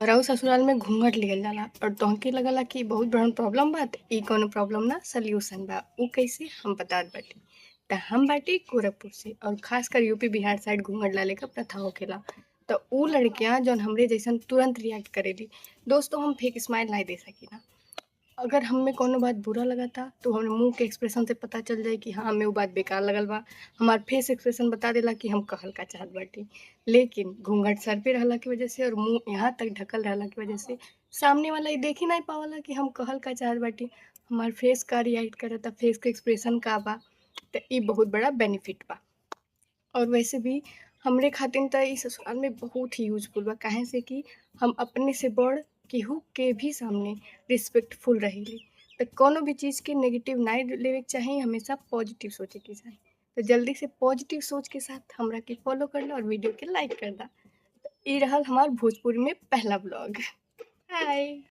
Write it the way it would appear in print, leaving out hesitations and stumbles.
रउआ ससुराल में घूंघट लिहल जाला और तोहके लगला कि बहुत बड़हन प्रॉब्लम बा त इ कौनो प्रॉब्लम ना सल्यूशन बा। उ कैसे हम बतात बाटी। त हम बाटी गोरखपुर से और खासकर यूपी बिहार साइड घूंघट डाले क प्रथा होखेला। त उ लड़कियां जौन हमरे जइसन तुरंत रिएक्ट करेली। दोस्तों हम फेक स्माइल नाहीं दे सकीला। अगर हमें कौनो बात बुरा लगता तो हमरे मुंह के एक्सप्रेशन से पता चल जाई कि हाँ हमें उ बात बेकार लगल बा। हमार फेस एक्सप्रेशन बता देला कि हम कहल का चाहत बाटी। लेकिन घूंघट सर पे रहला की वजह से और मुंह यहाँ तक ढकल रहला की वजह से सामने वाला इ देख ही नहीं पावला कि हम कहल का चाहत बाटी। हमार फेस का रिएक्ट करता, फेस के एक्सप्रेशन का बा। त इ बहुत बड़ा बेनिफिट बा। और वैसे भी हमरे खातिन त इ ससुराल में बहुत ही यूज़फुल बा। काहे से कि हम अपने से बड़ केहू के भी सामने रिस्पेक्टफुल रहीले। त कौनो भी चीज़ के नेगेटिव नाहीं लेवे के चाही, हमेशा पॉजिटिव सोचे के चाही। तो जल्दी से पॉजिटिव सोच के साथ हमरा के फॉलो कर ला और वीडियो के लाइक कर दा। इ रहल हमार भोजपुरी में पहला व्लॉग। हाय!